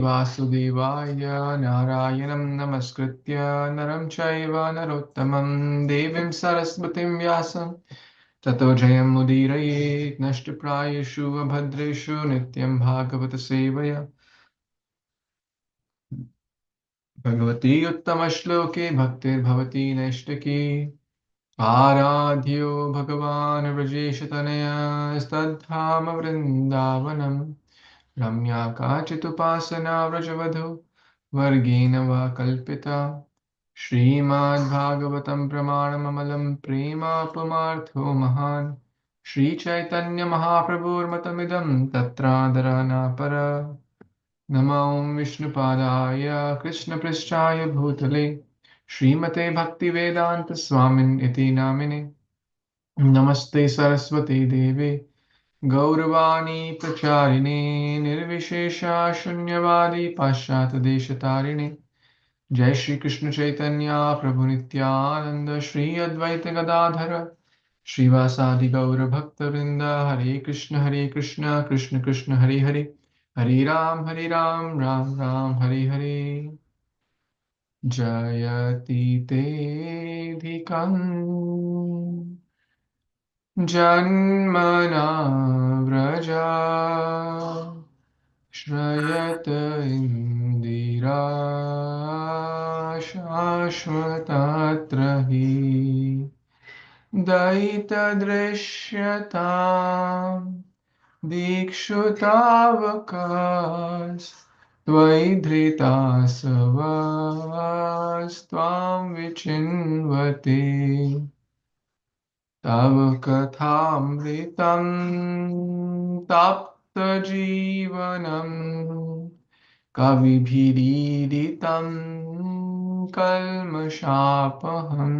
Vasudevaya Narayanam Namaskritya Naram Chaiva Narottamam Devim Saraswatim Vyasam Tato Jayam Mudirayet Nashtaprayeshu Abhadreshu Nityaṁ Bhāgavata-sevayā Bhagavati Uttama-shloke Bhaktir Bhavati Naishtaki Aradhyo Bhagavan Vrajeshatanaya Stadhama Vrindavanam Ramya Kachitupasana Vrajavadhu Vargena Va Kalpita Śrīmad-Bhāgavatam Pramanam Prema Pumartho Mahan Śrī Caitanya Mahāprabhu Matamidam Tatradharana Para Namo Vishnupadaya Krishna Prishthaya Bhutale Śrīmate Bhaktivedanta Swamin Iti Namine Namaste Saraswati Devi Gauravani Pracharine Nirvishesha Shunyavadi Paschatadeshatarine Jai Shri Krishna Chaitanya Prabhu Nityananda Shri Advaita Gadadhara Srivasadi Gaura Bhakta Vrinda Hare Krishna Krishna Krishna Hare Hare Hare Ram Ram Ram Hare Hare Jayati Te Dhikam Janmana Vraja Shrayata Indira Shashvatatrahi Daita Drishyata Dikshutavakas Tvaidhrita Savas Tvam Vichinvati Tava Kathamritam Tapta Jivanam Kavibhiriditam Kalmashapaham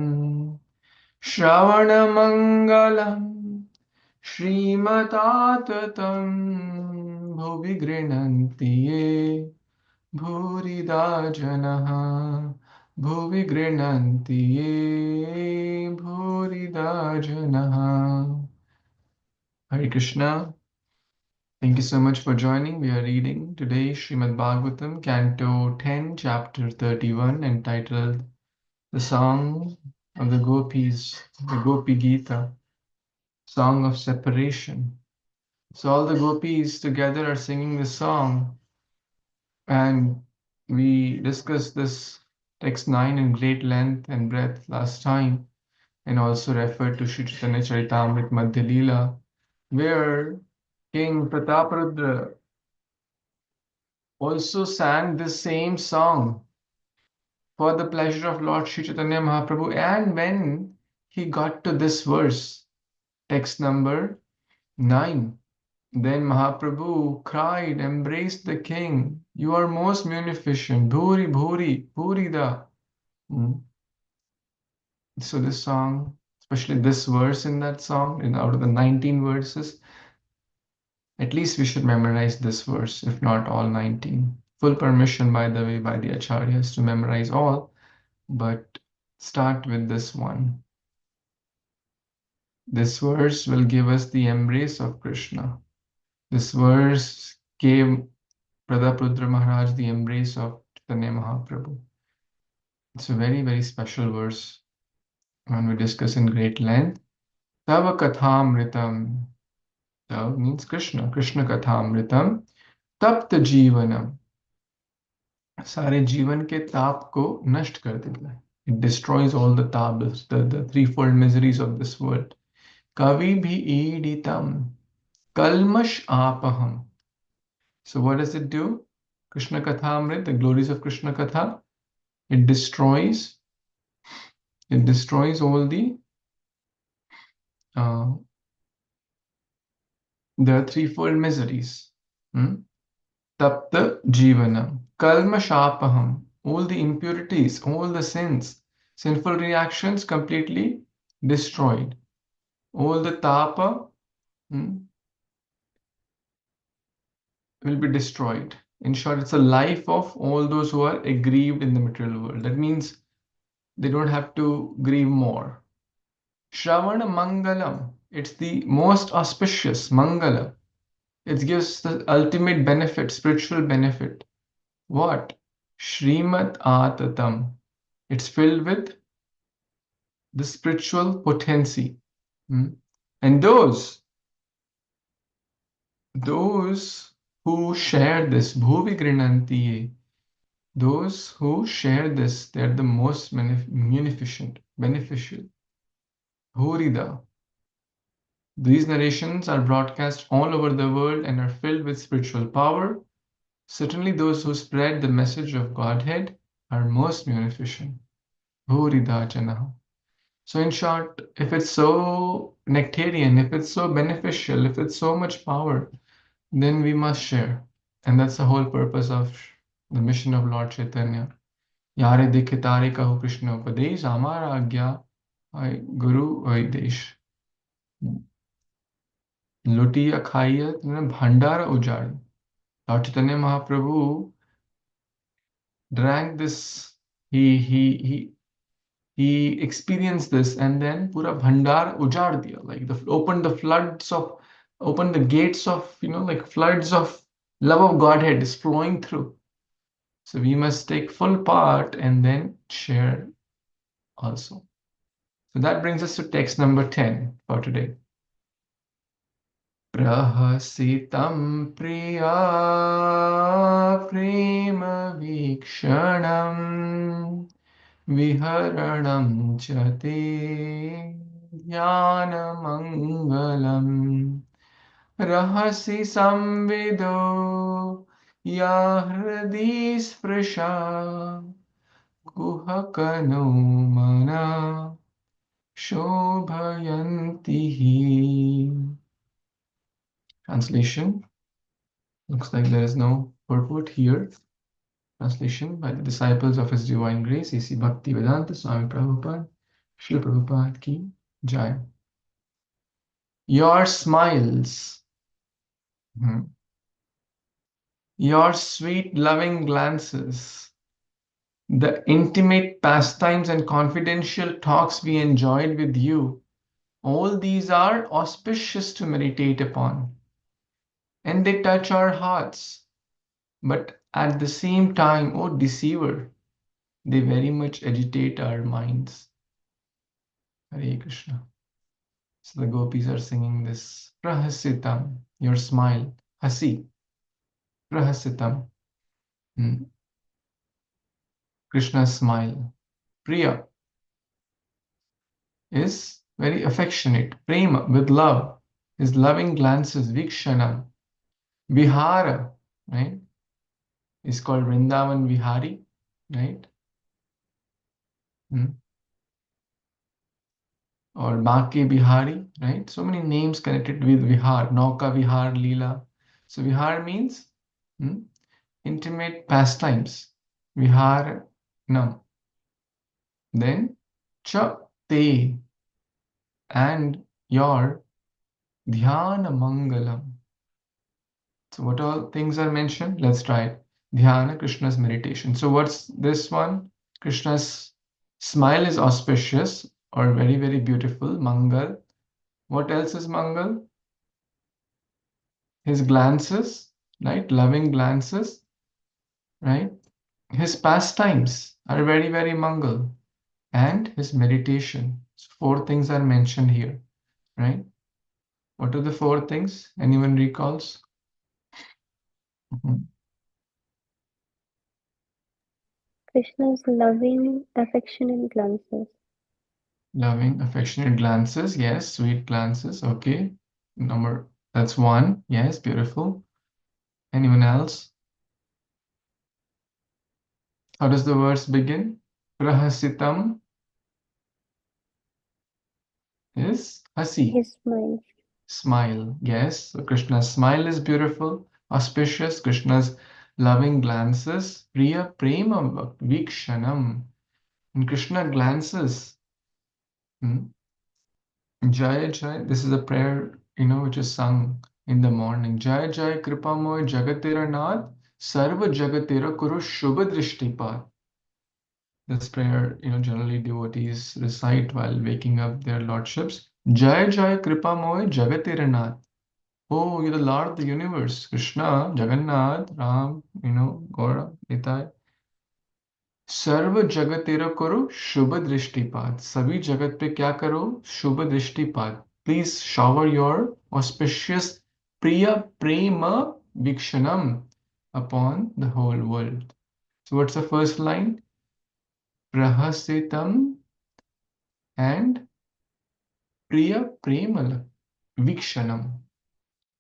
Shravanamangalam Srimatatam Bhuvi Grinanti Ye Bhurida Janaha Bhuvi Grinanti Ye Bhurida Janaha. Hare Krishna. Thank you so much for joining. We are reading today Śrīmad-Bhāgavatam Canto 10, Chapter 31, entitled The Song of the Gopis, the Gopi Gita, Song of Separation. So all the gopis together are singing this song, and we discussed this text 9 in great length and breadth last time, and also referred to Śrī Caitanya-caritāmṛta Madhya Leela, where King Prataparudra also sang this same song for the pleasure of Lord Śrī Caitanya Mahāprabhu. And when he got to this verse, text number 9, then Mahaprabhu cried, embraced the king, "You are most munificent, Bhuri, Bhuri, Bhurida." So this song, especially this verse in that song, out of the 19 verses, at least we should memorize this verse, if not all 19. Full permission, by the way, by the acharyas to memorize all, but start with this one. This verse will give us the embrace of Krishna. This verse gave Prataparudra Maharaj the embrace of Chaitanya Mahaprabhu. It's a very, very special verse, when we discuss in great length. Tava Kathamritam. Tav means Krishna. Krishna Kathamritam. Tapta Jivanam. सारे जीवन के ताप को नष्ट कर देता है. It destroys all the tapas, the threefold miseries of this world. Kavi bhi iditam kalmash apaham. So what does it do? Krishna Kathamrit, the glories of Krishna Katha, it destroys all the threefold miseries. Tapta Jivanam. Kalmashapaham. All the impurities, all the sins, sinful reactions completely destroyed. All the tapa will be destroyed. In short, it's a life of all those who are aggrieved in the material world. That means they don't have to grieve more. Shravana Mangalam. It's the most auspicious Mangala. It gives the ultimate benefit, spiritual benefit. what? Śrīmad-Bhāgavatam. It's filled with the spiritual potency. And those who share this, bhuvi grinantiye, those who share this, they're the most beneficial. Bhurida. These narrations are broadcast all over the world and are filled with spiritual power. Certainly those who spread the message of Godhead are most beneficent. Bhurida janaha. So in short, if it's so nectarian, if it's so beneficial, if it's so much power, then we must share. And that's the whole purpose of the mission of Lord Chaitanya. Yare dekhe tare kaho Krishna upadesh, amara agya ay guru ay desh. Lutiya khaiya bhandara ujari. Lord Chaitanya Mahaprabhu drank this, he experienced this, and then pura bhandar ujad diya, like opened the gates of, like floods of love of Godhead is flowing through. So we must take full part and then share also. So that brings us to text number 10 for today. Prahasitam priya prema vikshanam viharanam chate dhyanam rahasi samvido yahradi sprasha kuhakano mana shobhayantihi. Translation. Looks like there is no purport here. Translation by the disciples of His Divine Grace, A.C. Bhaktivedanta Swami Prabhupada, Srila Prabhupada ki Jai. Your smiles, your sweet loving glances, the intimate pastimes and confidential talks we enjoyed with you, all these are auspicious to meditate upon. And they touch our hearts. But at the same time, oh deceiver, they very much agitate our minds. Hare Krishna. So the gopis are singing this. Prahasitam, your smile. Hasi. Prahasitam. Krishna's smile. Priya is very affectionate. Prema, with love. His loving glances. Vikshanam. Vihara, right? Is called Vrindavan Vihari, right? Or Baki Bihari, right? So many names connected with Vihar. Nauka Vihar, Leela. So Vihar means intimate pastimes. Vihar Nam. Then Cha Te and your Dhyana Mangalam. So what all things are mentioned? Let's try it. Dhyana, Krishna's meditation. So what's this one? Krishna's smile is auspicious or very, very beautiful. Mangal. What else is Mangal? His glances, right? Loving glances, right? His pastimes are very, very Mangal. And his meditation. So 4 things are mentioned here, right? What are the 4 things? Anyone recalls? Krishna's loving, affectionate glances. Loving, affectionate glances. Yes, sweet glances. Okay. That's 1. Yes, beautiful. Anyone else? How does the verse begin? Prahasitam is hasi. His smile. Smile. Yes. So Krishna's smile is beautiful, auspicious. Krishna's loving glances. Priya prema vikshanam. And Krishna glances. Jaya Jai. This is a prayer, which is sung in the morning. Jaya Jai Kripamoy Jagatera Nath Sarva Jagatera Kuru Shubha Drishtipad. This prayer, generally devotees recite while waking up their lordships. Jaya Jaya Kripamoy Jagatera Nath. Oh, you're the Lord of the universe. Krishna, Jagannath, Ram, Gaura, Nitai. सर्व जगत तेरा करो शुभ दृष्टिपात. सभी जगत पे क्या करो? शुभ दृष्टिपात. Please shower your auspicious priya prema vikshanam upon the whole world. So what's the first line? Prahasitam and priya prema vikshanam.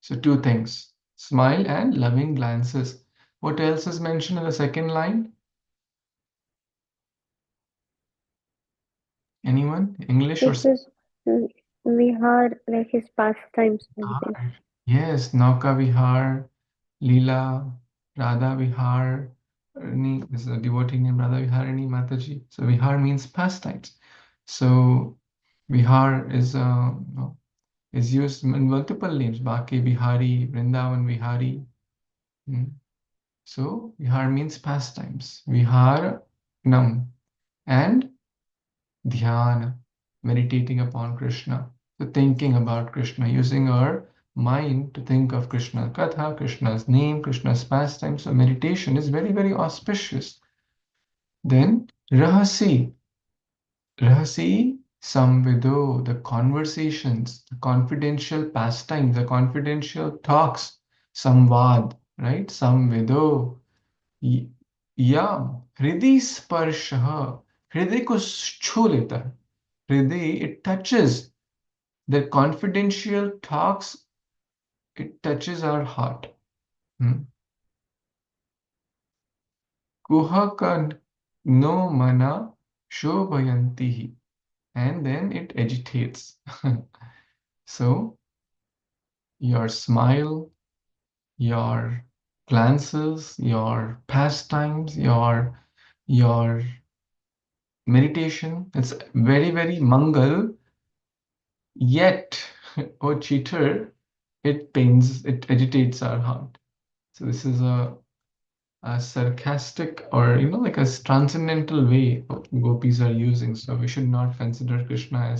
So two things, smile and loving glances. What else is mentioned in the second line? Anyone? English or This is Vihar, like his pastimes, everything. Vihar? Yes, Nauka Vihar, Leela, Radha Vihar. This is a devotee named Radha Viharini Mataji. So Vihar means pastimes. So Vihar is used in multiple names. Bake Bihari, Vrindavan Vihari. So Vihar means pastimes. Vihar Nam and Dhyana, meditating upon Krishna. So thinking about Krishna, using our mind to think of Krishna's Katha, Krishna's name, Krishna's pastime. So meditation is very, very auspicious. Then Rahasi. Rahasi Samvido, the conversations, the confidential pastimes, the confidential talks, Samvad, right? Samvido. Yeah, Hridi Sparshaha. Hriday ko छू लेता है. Hriday, it touches. The confidential talks, it touches our heart. Kuhakan no mana shobhayantihi. And then it agitates. So, your smile, your glances, your pastimes, your meditation, it's very, very mangal. Yet, oh cheater, it pains, it agitates our heart. So this is a sarcastic or like a transcendental way gopis are using. So we should not consider Krishna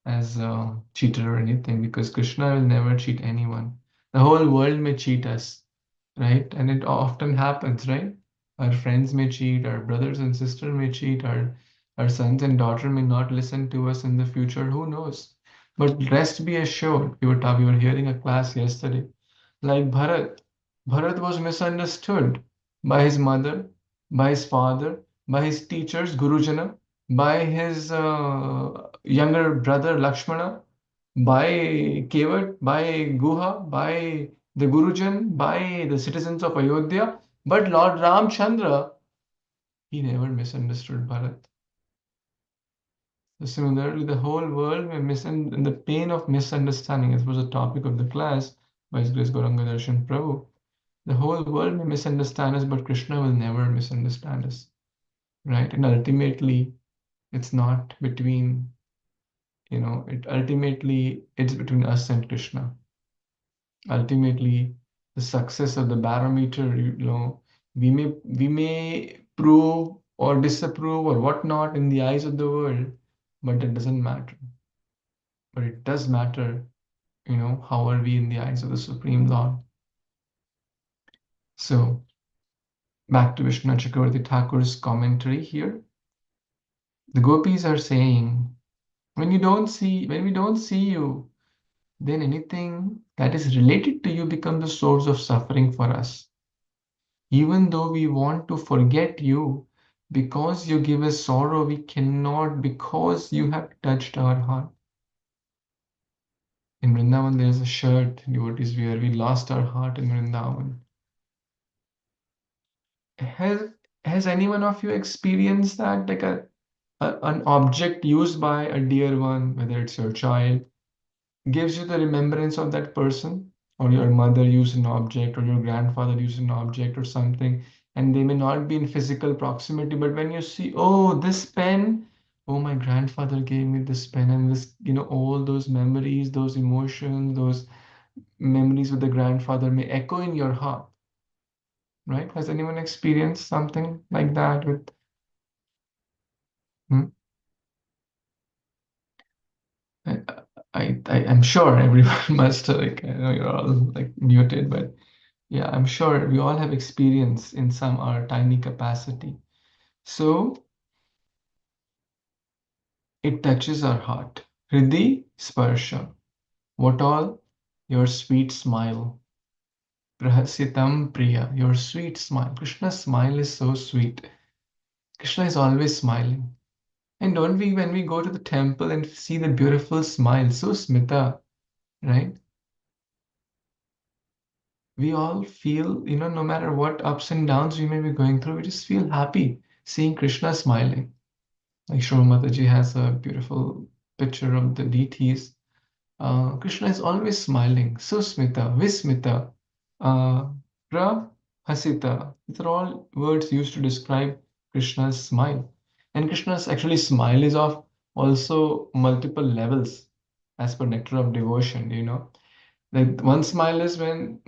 as a cheater or anything, because Krishna will never cheat anyone. The whole world may cheat us, right? And it often happens, right? Our friends may cheat, our brothers and sisters may cheat, our sons and daughter may not listen to us in the future. Who knows? But rest be assured, we were hearing a class yesterday, like Bharat. Bharat was misunderstood by his mother, by his father, by his teachers, Gurujana, by his younger brother Lakshmana, by Kevat, by Guha, by the Gurujan, by the citizens of Ayodhya. But Lord Ramchandra, he never misunderstood Bharat. So similarly, the whole world may the pain of misunderstanding. This was a topic of the class by His Grace Gauranga Darshan Prabhu. The whole world may misunderstand us, but Krishna will never misunderstand us, right? And ultimately, it's not between, it's between us and Krishna. Ultimately, the success of the barometer, we may prove or disapprove or whatnot in the eyes of the world, but it doesn't matter. But it does matter, how are we in the eyes of the Supreme Lord. So back to Vishnu Chakravarti Thakur's commentary here. The gopis are saying, when we don't see you, then anything that is related to you becomes the source of suffering for us. Even though we want to forget you, because you give us sorrow, we cannot, because you have touched our heart. In Vrindavan, there is a shirt devotees wear, we lost our heart in Vrindavan. Has any one of you experienced that, like an object used by a dear one, whether it's your child, gives you the remembrance of that person, or your mother used an object, or your grandfather used an object or something, and they may not be in physical proximity, but when you see, oh, this pen, oh, my grandfather gave me this pen, and this, all those memories, those emotions, those memories with the grandfather may echo in your heart, right? Has anyone experienced something like that with? Hmm? I'm sure everyone must, like, I know you're all like muted, but yeah, I'm sure we all have experience in some our tiny capacity. So it touches our heart. Hridi sparsha. What all? Your sweet smile. Prahasitam priya. Your sweet smile. Krishna's smile is so sweet. Krishna is always smiling. And don't we, when we go to the temple and see the beautiful smile, so smita, right? We all feel, no matter what ups and downs we may be going through, we just feel happy seeing Krishna smiling. Like Shri Mataji has a beautiful picture of the deities. Krishna is always smiling. Susmita, Vismita, uh, Prahasita. These are all words used to describe Krishna's smile. And Krishna's actually smile is of also multiple levels as per nectar of devotion. Like one smile is when,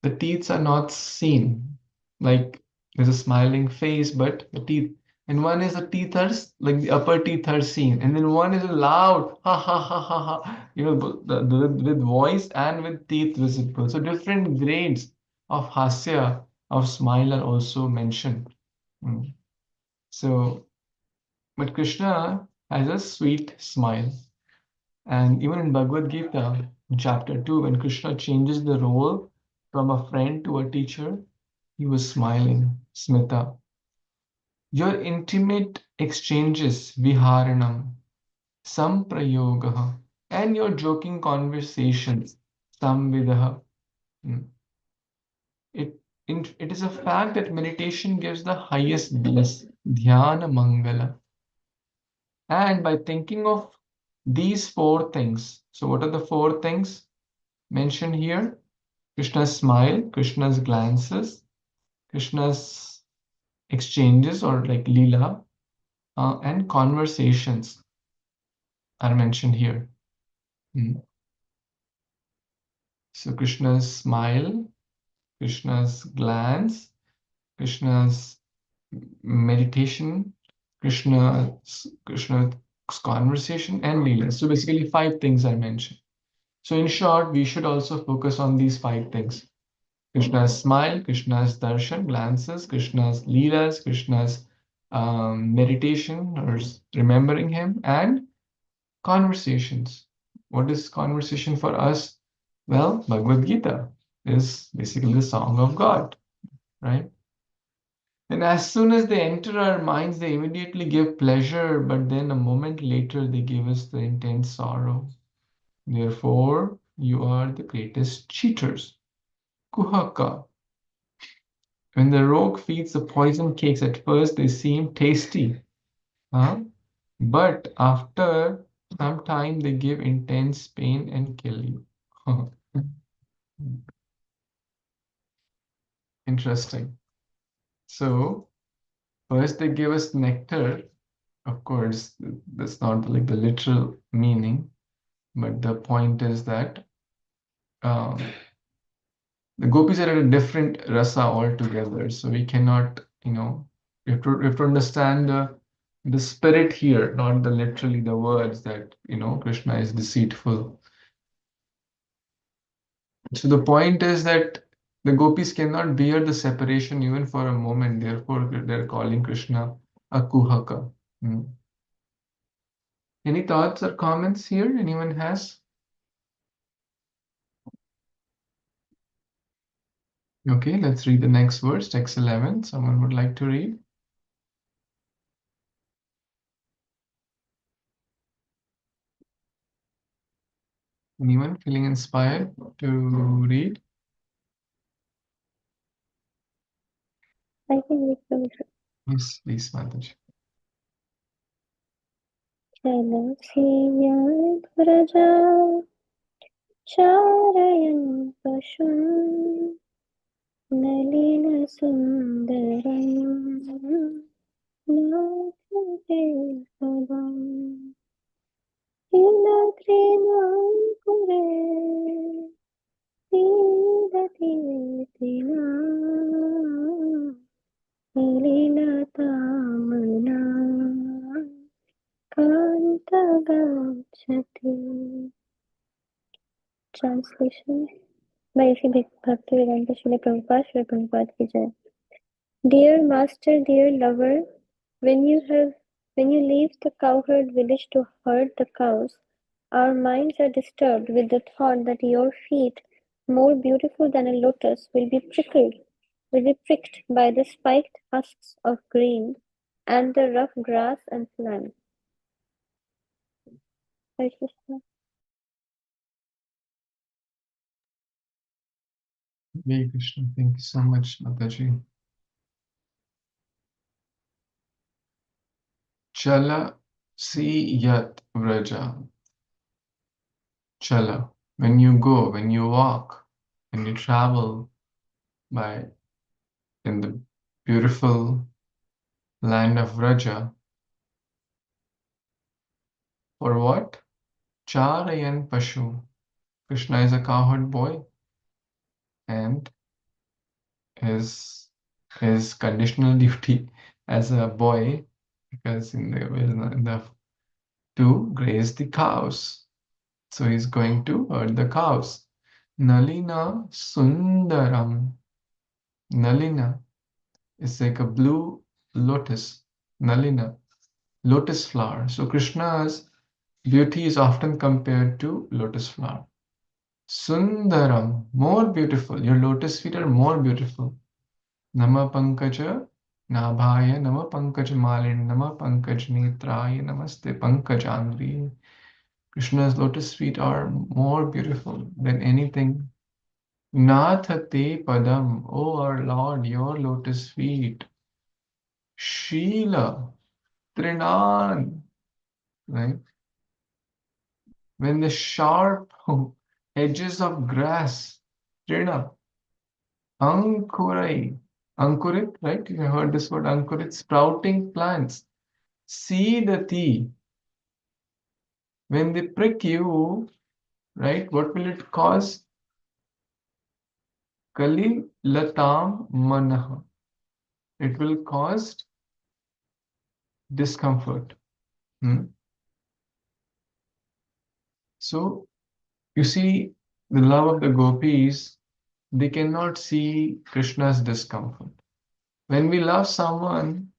the teeth are not seen. Like there's a smiling face, but the teeth. And one is the teeth are like the upper teeth are seen. And then one is loud, ha ha ha ha ha. With voice and with teeth visible. So different grades of hasya, of smile are also mentioned. Mm. So, but Krishna has a sweet smile. And even in Bhagavad Gita, in chapter 2, when Krishna changes the role from a friend to a teacher, he was smiling, Smita. Your intimate exchanges, Viharanam, Samprayogaha, and your joking conversations, Samvidaha. Hmm. It is a fact that meditation gives the highest bliss, Dhyana Mangala. And by thinking of these four things, so what are the four things mentioned here? Krishna's smile, Krishna's glances, Krishna's exchanges or like lila, and conversations are mentioned here. Hmm. So Krishna's smile, Krishna's glance, Krishna's meditation, Krishna's conversation, and lila. So basically, five things are mentioned. So in short, we should also focus on these five things. Krishna's smile, Krishna's darshan, glances, Krishna's leelas, Krishna's meditation or remembering him, and conversations. What is conversation for us? Well, Bhagavad Gita is basically the song of God, right? And as soon as they enter our minds, they immediately give pleasure, but then a moment later, they give us the intense sorrow. Therefore, you are the greatest cheaters. Kuhaka. When the rogue feeds the poison cakes, at first they seem tasty, huh? But after some time, they give intense pain and kill you. Interesting. So, first they give us nectar. Of course, that's not like the literal meaning, but the point is that um, the gopis are at a different rasa altogether. So we cannot, we have to understand the spirit here, not the literally the words that, Krishna is deceitful. So the point is that the gopis cannot bear the separation even for a moment. Therefore, they're calling Krishna a kuhaka. Hmm. Any thoughts or comments here? Anyone has? Okay, let's read the next verse, text 11. Someone would like to read? Anyone feeling inspired to read? I can read from Yes, please, Mataji. जलसेव्यध्वरजा चारयन् पशुन् नलिनसुन्दरम् नाथते पदम् तिलक्रीणाङ्कुरे सीदति तिना लीलतामना कान्तगच्छति. Translation by Sri Bhaktivedanta Srila Prabhupada, Srila Prabhupada ki Jai. Dear Master, dear lover, when you leave the cowherd village to herd the cows, our minds are disturbed with the thought that your feet, more beautiful than a lotus, will be pricked by the spiked husks of grain and the rough grass and sand. Hare Krishna. Hare Krishna. Thank you so much, Mataji. Chala si yat vraja. Chala. When you go, when you walk, when you travel in the beautiful land of Vraja. For what? Charayan Pashu. Krishna is a cowherd boy, and his conditional duty as a boy, because in the to graze the cows. So he's going to herd the cows. Nalina Sundaram. Nalina is like a blue lotus. Nalina, lotus flower. So Krishna's beauty is often compared to lotus flower. Sundaram, more beautiful. Your lotus feet are more beautiful. Nama Pankaja Nabhaya, Nama Pankaj Malin, Nama Pankaj Netraya, Namaste Pankajandri. Krishna's lotus feet are more beautiful than anything. Nathate Padam, O our Lord, your lotus feet. Sheila, Trinan, right? When the sharp edges of grass, Trina, Ankurai, Ankurit, right? You have heard this word Ankurit, sprouting plants. Seedati, when they prick you, right? What will it cause? Kali latam manah. It will cause discomfort. So you see, the love of the gopis, they cannot see Krishna's discomfort. When we love someone,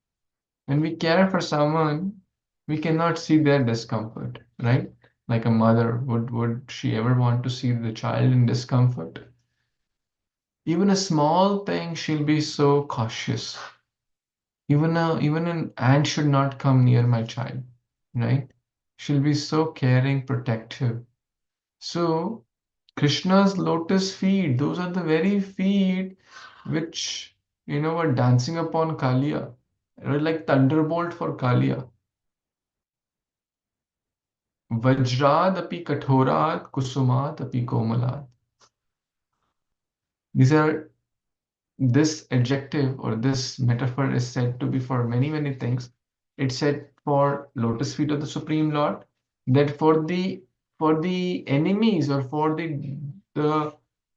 when we care for someone, we cannot see their discomfort, right? Like a mother, would she ever want to see the child in discomfort? Even a small thing, she'll be so cautious. Even an ant should not come near my child, right? She'll be so caring, protective. So Krishna's lotus feet, those are the very feet which, were dancing upon Kaliya. They were like thunderbolt for Kaliya. Vajrad api kathorat kusumat api komalat. These are This adjective or this metaphor is said to be for many, many things. It's said for lotus feet of the Supreme Lord, that for the enemies or for the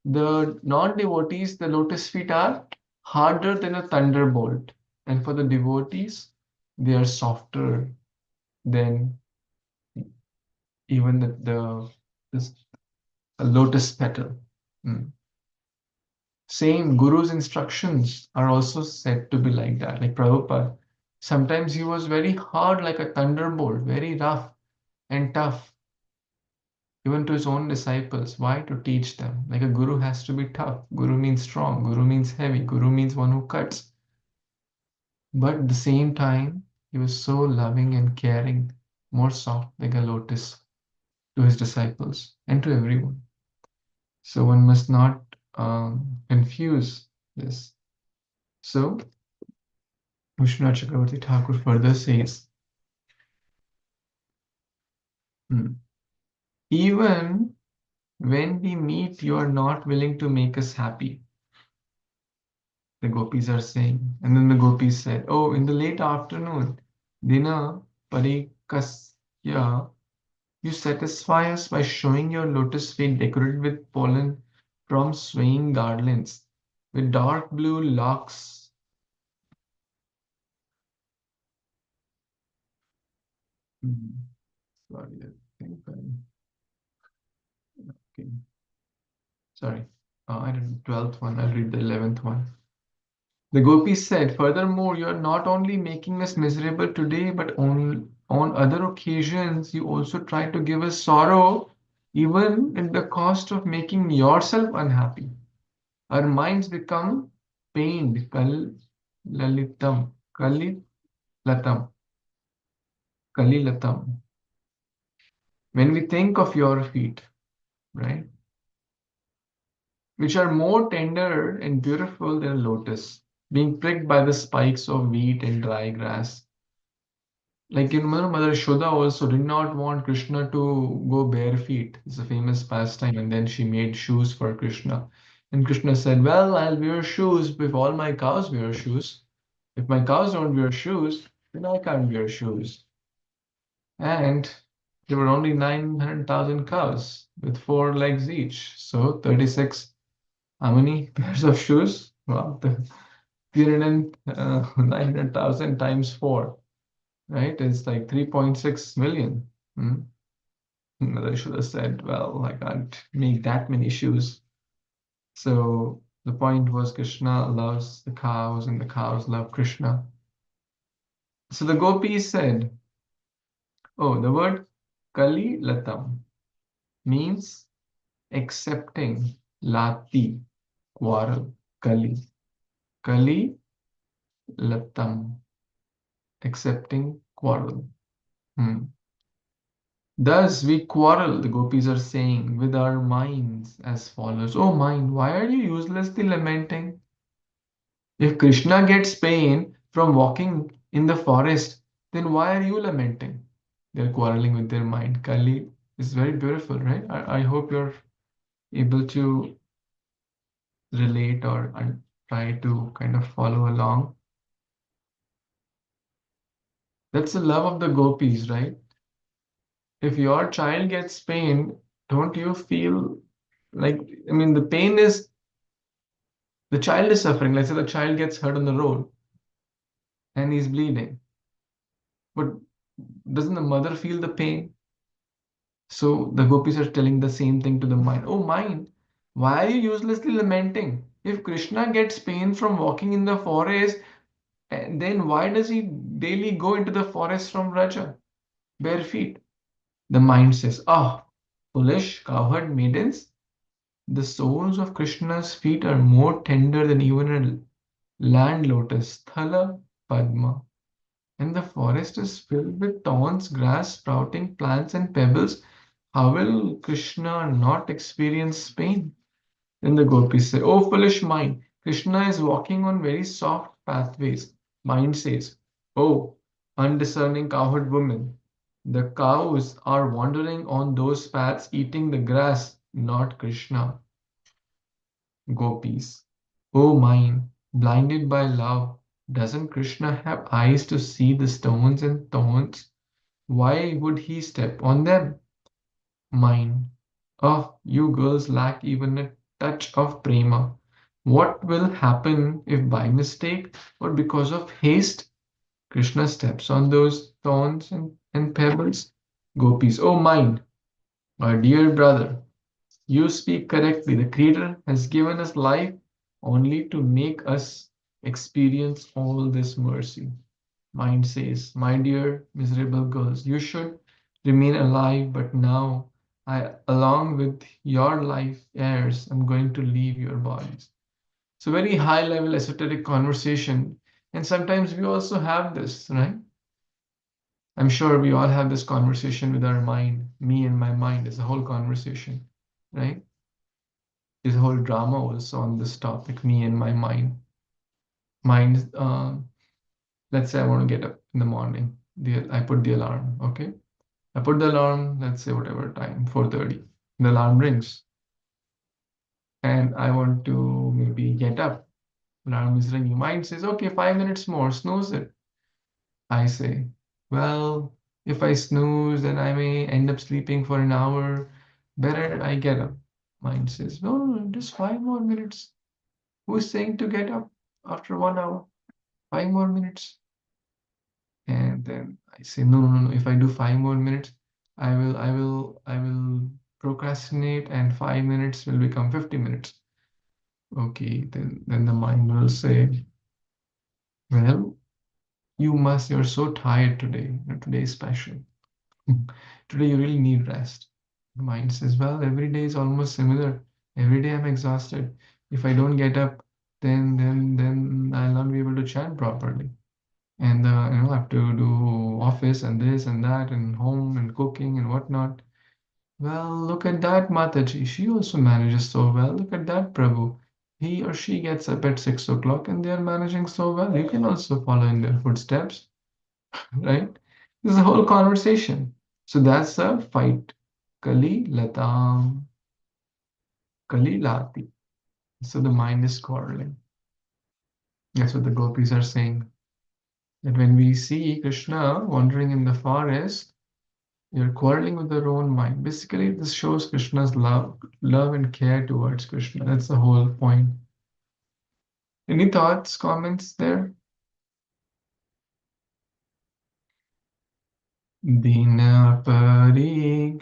the non-devotees, the lotus feet are harder than a thunderbolt. And for the devotees, they are softer than even this a lotus petal. Mm. Same Guru's instructions are also said to be like that. Like Prabhupada, sometimes he was very hard, like a thunderbolt, very rough and tough, even to his own disciples. Why? To teach them. Like a guru has to be tough. Guru means strong. Guru means heavy. Guru means one who cuts. But at the same time, he was so loving and caring, more soft, like a lotus to his disciples and to everyone. So one must not confuse this. So Vishwanath Chakravarti Thakur further says, even when we meet, you are not willing to make us happy. The gopis are saying. And then the gopis said, oh, in the late afternoon, Dina Parikasya, you satisfy us by showing your lotus feet decorated with pollen from swaying garlands, with dark blue locks. Sorry, I think okay. Sorry, I did the 12th one. I'll read the 11th one. The Gopis said, furthermore, you are not only making us miserable today, but on other occasions, you also try to give us sorrow, even at the cost of making yourself unhappy. Our minds become pained. Lalitam, kalilatam, kalilatam. When we think of your feet, right, which are more tender and beautiful than a lotus, being pricked by the spikes of wheat and dry grass. Like in Mother Yashoda also did not want Krishna to go bare feet. It's a famous pastime, and then she made shoes for Krishna. And Krishna said, well, I'll wear shoes if all my cows wear shoes. If my cows don't wear shoes, then I can't wear shoes. And there were only 900,000 cows with 4 legs each. So 36, how many pairs of shoes? Well, the 900,000 times 4, right? It's like 3.6 million. Mother should have said, well, I can't make that many shoes. So the point was Krishna loves the cows and the cows love Krishna. So the gopis said, oh, the word Kali Latam means accepting, Lati, quarrel, Kali. Kali Latam, accepting quarrel. Thus we quarrel, the gopis are saying, with our minds as follows. Oh mind, why are you uselessly lamenting? If Krishna gets pain from walking in the forest, then why are you lamenting? They're quarreling with their mind. Kali is very beautiful, right? I hope you're able to relate or try to kind of follow along. That's the love of the gopis, right? If your child gets pain, don't you feel like, I mean, the pain is, the child is suffering. Let's say the child gets hurt on the road and he's bleeding. But doesn't the mother feel the pain? So the gopis are telling the same thing to the mind. Oh, mind, why are you uselessly lamenting? If Krishna gets pain from walking in the forest, then why does he daily go into the forest from Raja, bare feet? The mind says, ah, foolish cowherd maidens, the soles of Krishna's feet are more tender than even a land lotus, Thala Padma. And the forest is filled with thorns, grass, sprouting plants, and pebbles. How will Krishna not experience pain? Then the gopis say, oh, foolish mind, Krishna is walking on very soft pathways. Mind says, oh, undiscerning cowherd woman, the cows are wandering on those paths, eating the grass, not Krishna. Gopis, oh mind, blinded by love, doesn't Krishna have eyes to see the stones and thorns? Why would he step on them? Mind, oh, you girls lack even a touch of prema. What will happen if by mistake or because of haste Krishna steps on those thorns and pebbles? Gopis, oh mind, my dear brother, you speak correctly. The Creator has given us life only to make us experience all this mercy. Mind says, my dear miserable girls, you should remain alive, but now along with your life heirs, I'm going to leave your bodies. So very high level esoteric conversation. And sometimes we also have this, right? I'm sure we all have this conversation with our mind. Me and my mind is a whole conversation, right? There's a whole drama also on this topic, me and my mind. Mind, let's say I want to get up in the morning. I put the alarm, okay? I put the alarm, let's say whatever time, 4:30. The alarm rings. And I want to maybe get up. Alarm is ringing. Mind says, okay, 5 minutes more, snooze it. I say, well, if I snooze, then I may end up sleeping for an hour. Better I get up. Mind says, no, no, no, just 5 more minutes. Who's saying to get up after 1 hour? 5 more minutes. And then I say, no, no, no, no. If I do 5 more minutes, I will procrastinate and 5 minutes will become 50 minutes. Okay, then the mind will say, well, you're so tired today. Today is special. Today you really need rest. The mind says, well, every day is almost similar. Every day I'm exhausted. If I don't get up, then I'll not be able to chant properly. And I have to do office and this and that and home and cooking and whatnot. Well, look at that Mataji. She also manages so well. Look at that Prabhu. He or she gets up at 6 o'clock and they are managing so well. You can also follow in their footsteps, right? This is a whole conversation. So that's a fight. Kali latam, kali lati. So the mind is quarreling. That's what the gopis are saying. That when we see Krishna wandering in the forest, you're quarreling with their own mind. Basically, this shows Krishna's love and care towards Krishna. That's the whole point. Any thoughts, comments there? Dina parikshaye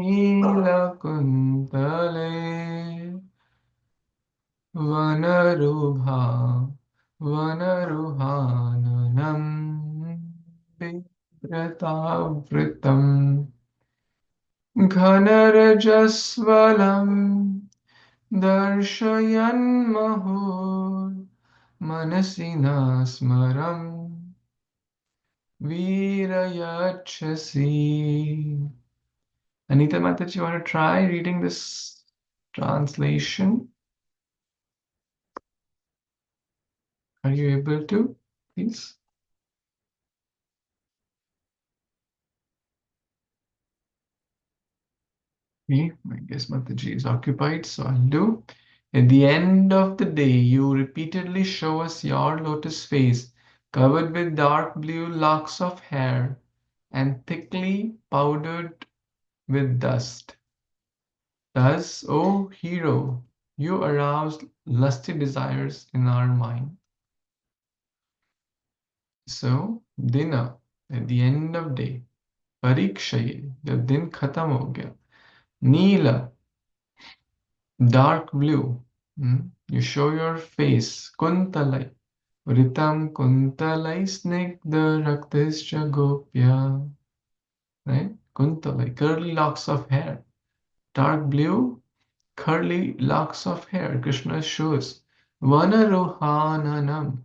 nilakuntale vanarubha vanaruhananam vipratavritam ghanarajasvalam darshayan mahur manasina smaram virayachasi. Anita Mataji, you want to try reading this translation? Are you able to, please? Okay, I guess Mataji is occupied, so I'll do. At the end of the day, you repeatedly show us your lotus face, covered with dark blue locks of hair and thickly powdered with dust. Thus, O hero, you arouse lusty desires in our mind. So, dina, at the end of day, parikshaye, jab din khatam ho gaya, neela, dark blue, you show your face, kuntalai, vritam kuntalai snigdha raktascha gopya, right? Kuntalai, curly locks of hair, dark blue, curly locks of hair, Krishna shows. Vanarohananam.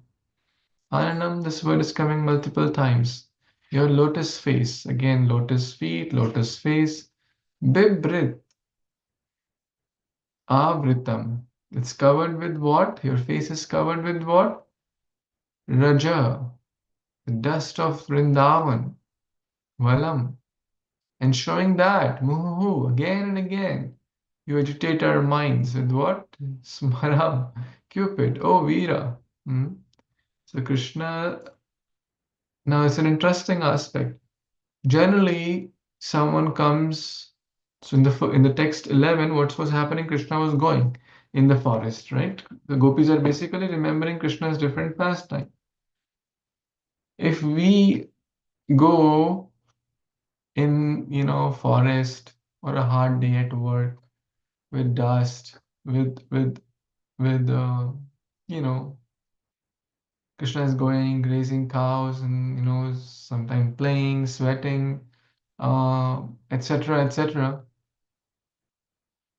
Ananam, this word is coming multiple times. Your lotus face, again, lotus feet, lotus face. Bibrit, avritam. It's covered with what? Your face is covered with what? Raja, the dust of Vrindavan, Valam. And showing that, muhu, again and again. You agitate our minds with what? Smaram, Cupid, oh Veera. So Krishna, now it's an interesting aspect. Generally, someone comes, so in the text 11, what was happening? Krishna was going in the forest, right? The gopis are basically remembering Krishna's different pastime. If we go in, forest or a hard day at work with dust, with Krishna is going, grazing cows, and sometimes playing, sweating, etc., etc.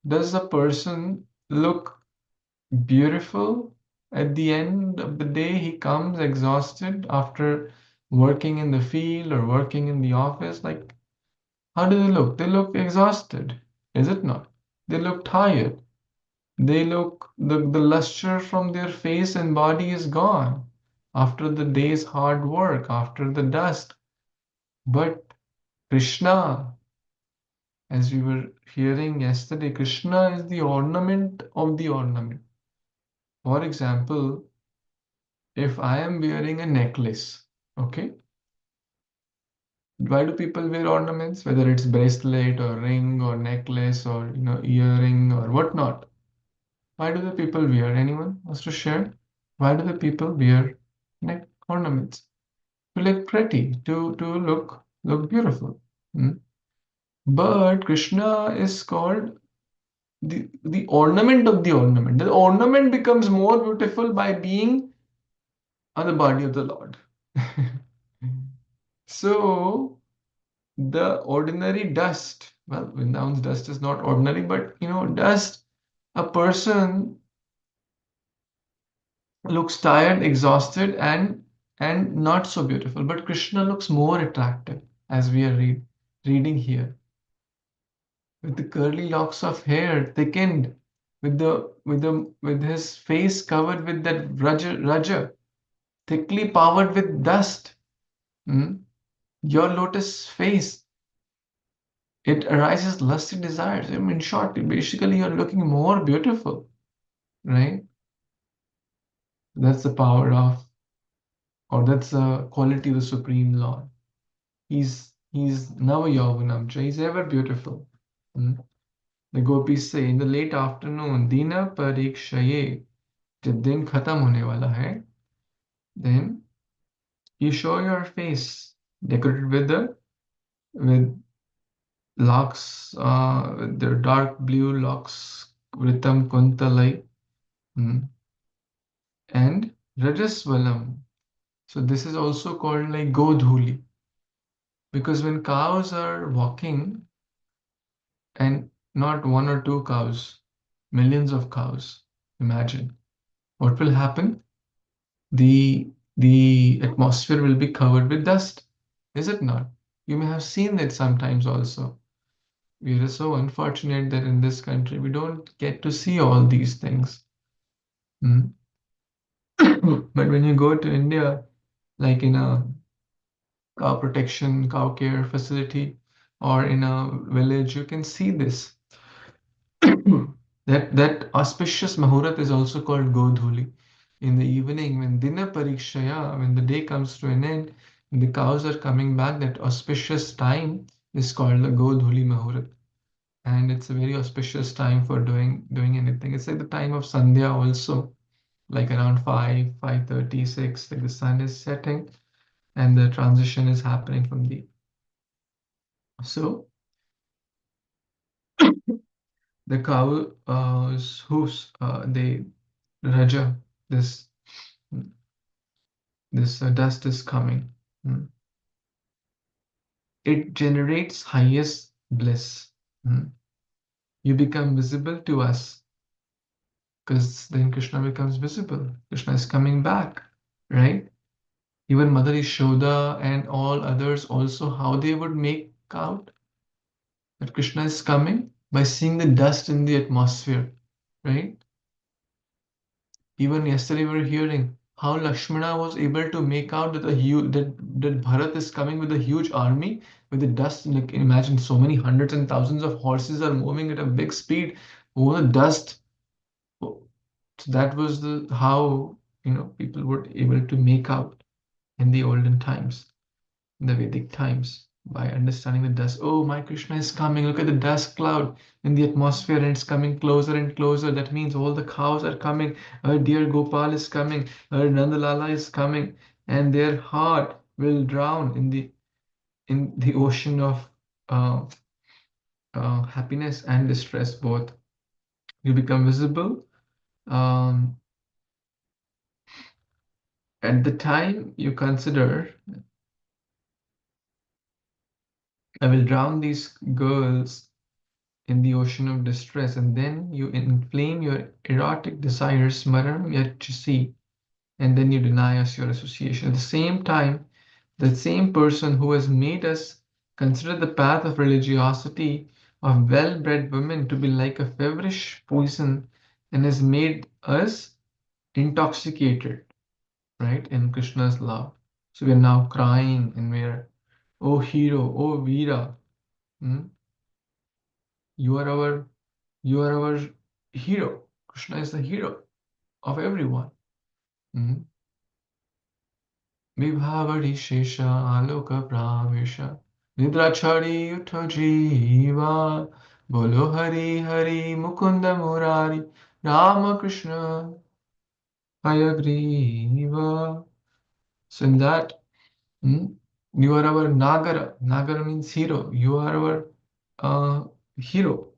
Does a person look beautiful at the end of the day? He comes exhausted after working in the field or working in the office. Like, how do they look? They look exhausted, is it not? They look tired. They look, the luster from their face and body is gone after the day's hard work, after the dust. But Krishna, as we were hearing yesterday, Krishna is the ornament of the ornament. For example, if I am wearing a necklace, okay? Why do people wear ornaments? Whether it's bracelet or ring or necklace or earring or whatnot. Why do the people wear? Anyone wants to share? Why do the people wear neck ornaments? To look pretty, to look beautiful. But Krishna is called the ornament of the ornament. The ornament becomes more beautiful by being on the body of the Lord. So the ordinary dust, well, Vrindavan's dust is not ordinary, but dust, a person looks tired, exhausted, and not so beautiful. But Krishna looks more attractive, as we are reading here, with the curly locks of hair thickened, with his face covered with that raja, thickly powdered with dust. Hmm? Your lotus face, it arises lusty desires. I mean, in short, basically, you're looking more beautiful, right? That's the power of, or that's the quality of the Supreme Lord. He's Nava Yauvanam, he's ever beautiful. Hmm? The gopis say in the late afternoon, Dina Parikshaye, जब दिन खत्म होने वाला है, then you show your face decorated with locks, with their dark blue locks, Vritam Kuntalai, and Rajasvalam. So this is also called like Godhuli, because when cows are walking, and not one or two cows, millions of cows, imagine what will happen. The atmosphere will be covered with dust, is it not? You may have seen that sometimes also. We are so unfortunate that in this country we don't get to see all these things. Hmm? But when you go to India, like in a cow protection, cow care facility, or in a village, you can see this. That auspicious Mahurat is also called Godhuli. In the evening, when Dina Parikshaya, when the day comes to an end, and the cows are coming back, that auspicious time is called the Godhuli Mahurat. And it's a very auspicious time for doing anything. It's like the time of Sandhya also, like around 5:36, like the sun is setting and the transition is happening from the. So the cows hooves, they raja, this dust is coming. Mm. It generates highest bliss. Mm. You become visible to us because then Krishna becomes visible. Krishna is coming back, right? Even Mother Yashoda and all others also, how they would make out that Krishna is coming by seeing the dust in the atmosphere, right? Even yesterday we were hearing how Lakshmana was able to make out that that Bharat is coming with a huge army with the dust. Like, imagine so many hundreds and thousands of horses are moving at a big speed over the dust. So that was the how people were able to make out in the olden times, in the Vedic times, by understanding the dust. Oh, my Krishna is coming. Look at the dust cloud in the atmosphere, and it's coming closer and closer. That means all the cows are coming. Our dear Gopal is coming. Our Nandalala is coming, and their heart will drown in the ocean of uh, happiness and distress both. You become visible. Um, at the time you consider, I will drown these girls in the ocean of distress, and then you inflame your erotic desires, smaram yachasi, and then you deny us your association. At the same time, the same person who has made us consider the path of religiosity of well-bred women to be like a feverish poison and has made us intoxicated, right, in Krishna's love. So we are now crying and we are, oh hero, oh Veera, hmm? you are our You are our hero. Krishna is the hero of everyone. Mhm. Vibhavari Shesha Aloka Pravesha Nidrachari Utha Jiva Bolo Hari Hari Mukunda Murari Rama Krishna Hayagriva. So in that, you are our Nagara. Nagara means hero. You are our hero.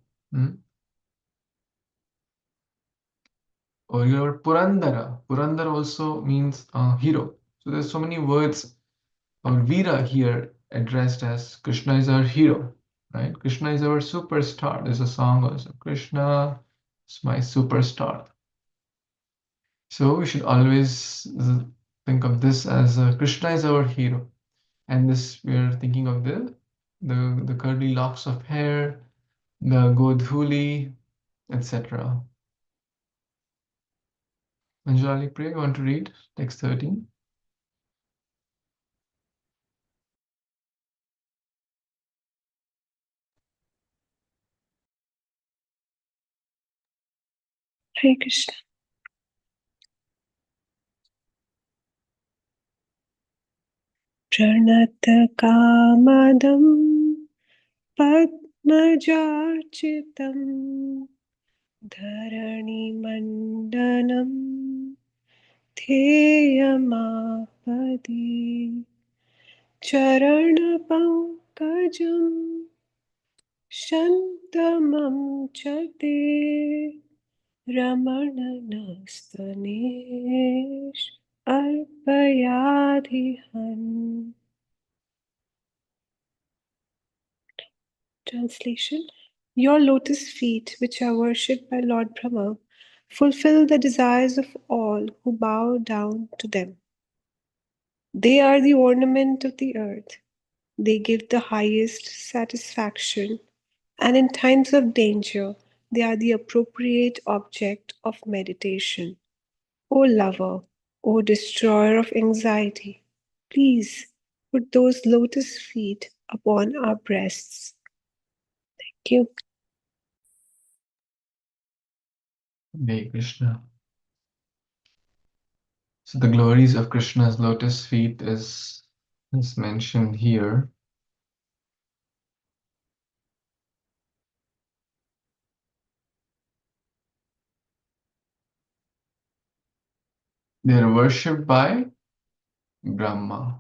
Or your Purandara. Purandara also means hero. So there's so many words or Veera here addressed as Krishna is our hero, right? Krishna is our superstar. There's a song also, Krishna is my superstar. So we should always think of this as Krishna is our hero. And this we are thinking of the curly locks of hair, the godhuli, etc. Anjali Priya, you want to read text 13? Hare Krishna. Pranata-kamadam padmajarchitam dharani-mandanam theyamapadi charana-pankajam shantamam chate ramananastanesh arpayadhihan. Translation: Your lotus feet, which are worshipped by Lord Brahma, fulfill the desires of all who bow down to them. They are the ornament of the earth. They give the highest satisfaction, and in times of danger, they are the appropriate object of meditation. O lover, O destroyer of anxiety, please put those lotus feet upon our breasts. Thank you. Hare Krishna. So the glories of Krishna's lotus feet is mentioned here. They are worshipped by Brahma.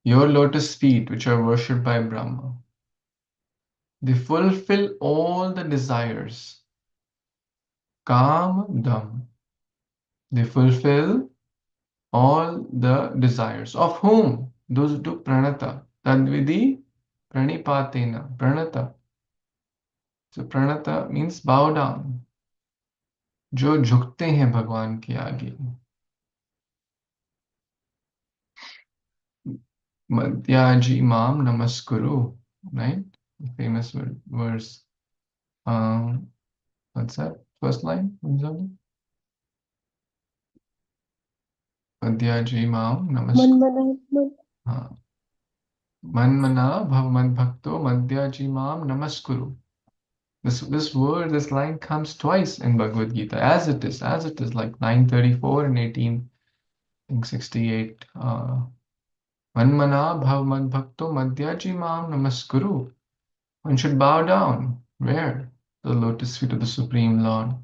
Your lotus feet, which are worshipped by Brahma, they fulfill all the desires. Kam Dam. They fulfill all the desires. Of whom? Those who do pranata. Tadvidi pranipatena. Pranata. So pranata means bow down. जो झुकते हैं भगवान के आगे. Madhyaji Mam Namaskuru. Right? Famous verse. What's that? First line? Madhyaji Mam Namaskuru. Manmana Bhav Bhakto Madhyaji Mam Namaskuru. This word, this line comes twice in Bhagavad Gita, as it is, like 934 and 1868. Manmana Bhav Bhakto Madhyaji Mam Namaskuru. One should bow down. Where? The lotus feet of the Supreme Lord.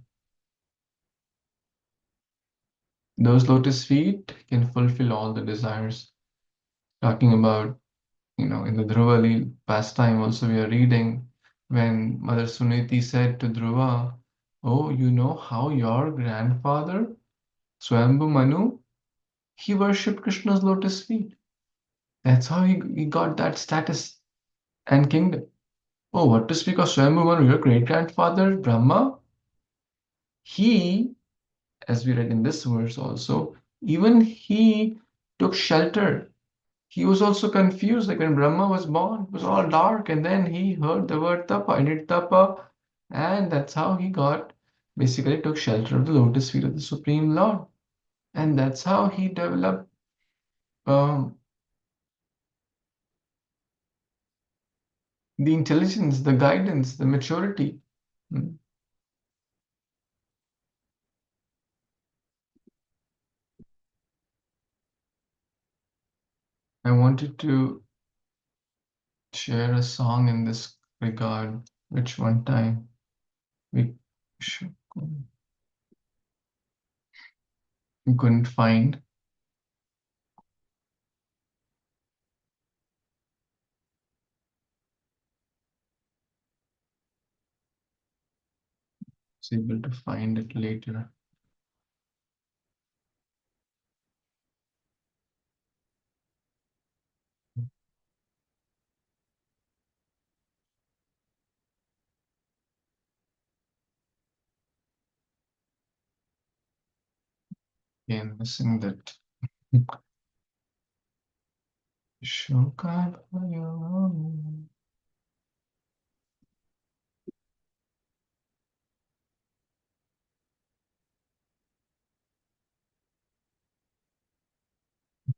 Those lotus feet can fulfill all the desires. Talking about, in the Dhruva pastime also we are reading when Mother Suniti said to Dhruva, oh, you know how your grandfather, Swayambhu Manu, he worshipped Krishna's lotus feet. That's how he got that status and kingdom. Oh, what to speak of Swayambhu Manu, your great-grandfather, Brahma? He, as we read in this verse also, even he took shelter. He was also confused, like when Brahma was born, it was all dark, and then he heard the word tapa, and it tapa, and that's how he basically took shelter of the lotus feet of the Supreme Lord. And that's how he developed the intelligence, the guidance, the maturity. I wanted to share a song in this regard, which one time we couldn't find. able to find it later. Okay, I'm missing that. Shokabhayam.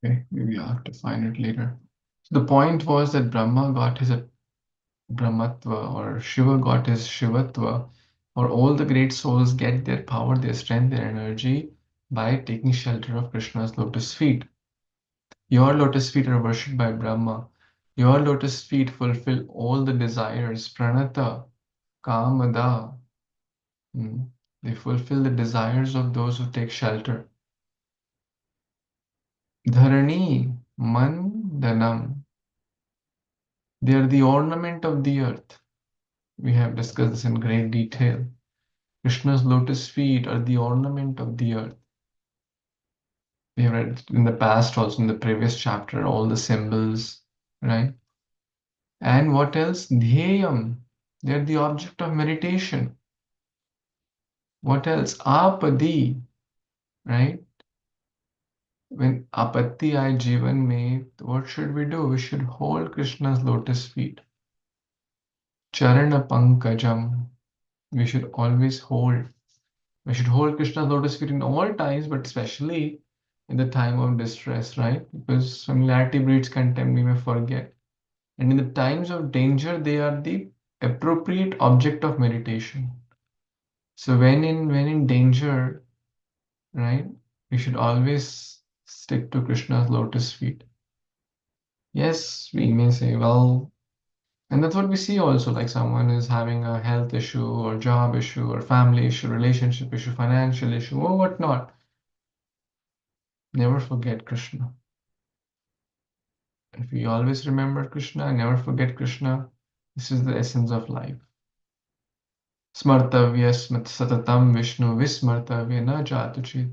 Okay, maybe I'll have to find it later. So the point was that Brahma got his Brahmatva, or Shiva got his Shivatva, or all the great souls get their power, their strength, their energy by taking shelter of Krishna's lotus feet. Your lotus feet are worshipped by Brahma. Your lotus feet fulfill all the desires, pranata, kamada. They fulfill the desires of those who take shelter. Dharani, mandanam. They are the ornament of the earth. We have discussed this in great detail. Krishna's lotus feet are the ornament of the earth. We have read in the past, also in the previous chapter, all the symbols, right? And what else? Dhyayam. They're the object of meditation. What else? Apadi, right? When apatti aaye jivan mein, what should we do? We should hold Krishna's lotus feet. Charana pankajam. We should always hold. We should hold Krishna's lotus feet in all times, but especially in the time of distress, right? Because familiarity breeds contempt, we may forget. And in the times of danger, they are the appropriate object of meditation. So when in danger, right, we should always stick to Krishna's lotus feet. Yes, we may say, well, and that's what we see also, like someone is having a health issue or job issue or family issue, relationship issue, financial issue, or whatnot. Never forget Krishna. If we always remember Krishna and never forget Krishna, this is the essence of life. Smartavya satatam Vishnu vismartavya na jatuchit.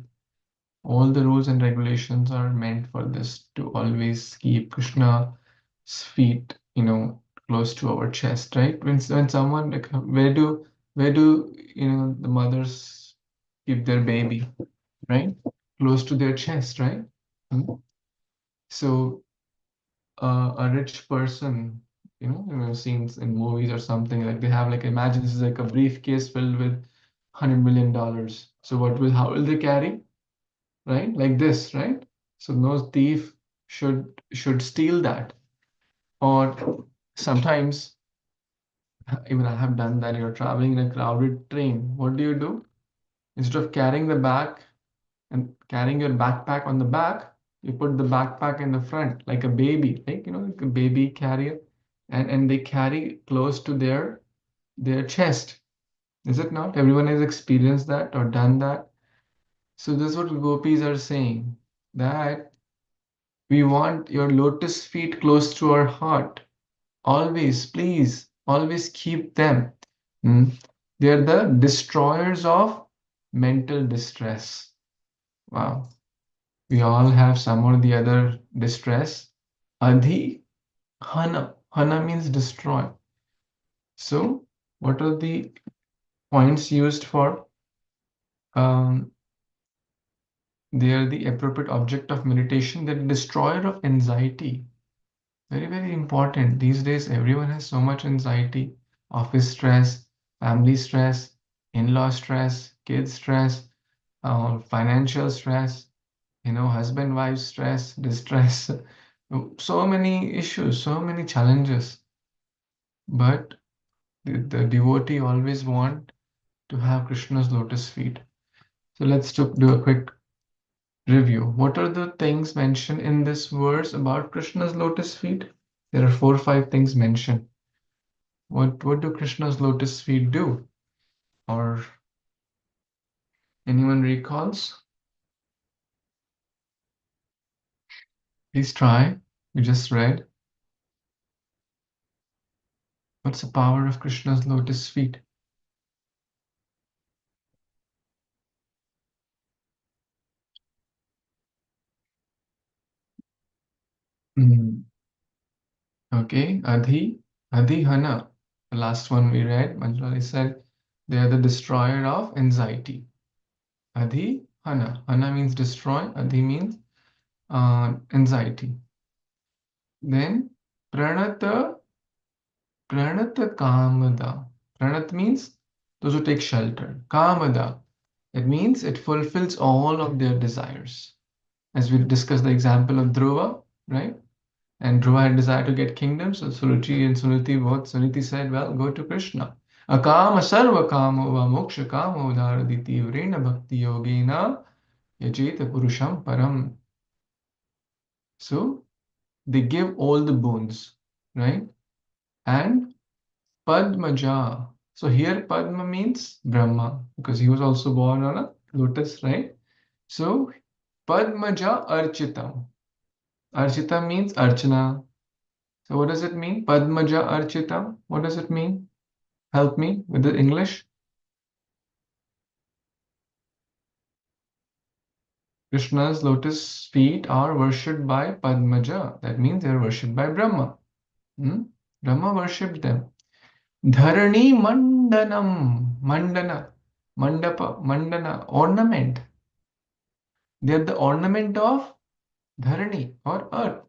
All the rules and regulations are meant for this, to always keep Krishna's feet, close to our chest, right? When someone, like, where do the mothers keep their baby, right? Close to their chest, right? So a rich person, seen in movies or something, like they have, like, imagine this is like a briefcase filled with $100 million. So how will they carry? Right? Like this, right? So no thief should steal that. Or sometimes, even I have done that, you're traveling in a crowded train. What do? Instead of carrying the back and carrying your backpack on the back, you put the backpack in the front, like a baby, like a baby carrier, and they carry close to their chest. Is it not? Everyone has experienced that or done that. So this is what gopis are saying, that we want your lotus feet close to our heart. Always, please, always keep them. They are the destroyers of mental distress. Wow. We all have some or the other distress. Adhi, hana. Hana means destroy. So, what are the points used for? They are the appropriate object of meditation, the destroyer of anxiety. Very, very important. These days, everyone has so much anxiety, office stress, family stress, in-law stress, kids stress, financial stress, husband-wife stress, distress. So many issues, so many challenges. But the devotee always want to have Krishna's lotus feet. So let's do a quick review. What are the things mentioned in this verse about Krishna's lotus feet? There are 4 or 5 things mentioned. What do Krishna's lotus feet do? Or anyone recalls? Please try. We just read. What's the power of Krishna's lotus feet? Okay, Adhihana, the last one we read, Manjari said they are the destroyer of anxiety. Adhihana, Hana means destroy, Adhi means anxiety. Then Pranata Kamada. Pranat means those who take shelter. Kamada, that means it fulfills all of their desires. As we discussed the example of Dhruva, right? And Dhruva had desire to get kingdoms. So Suruchi and Suniti, what Suniti said, well, go to Kṛṣṇa. Akama sarva kamo va moksha kamo dharaditi vrena bhakti yogena yajeta purusham param. So they give all the boons, right? And Padmaja. So here Padma means Brahma because he was also born on a lotus, right? So Padmaja Architam. Archita means Archana. So what does it mean? Padmaja Architam. What does it mean? Help me with the English. Krishna's lotus feet are worshipped by Padmaja. That means they are worshipped by Brahma. Brahma worshipped them. Dharani Mandanam. Mandana. Mandapa. Mandana. Ornament. They are the ornament of Dharani or earth.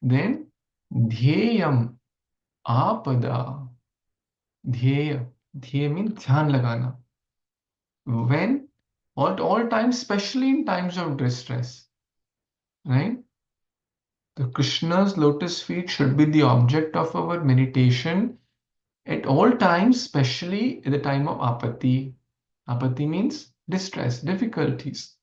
Then Dhyayam. Apada. Dhyaya. Dhyaya means dhyan lagana. When? At all times, especially in times of distress. Right? The Krishna's lotus feet should be the object of our meditation at all times, especially at the time of apati. Apati means distress, difficulties.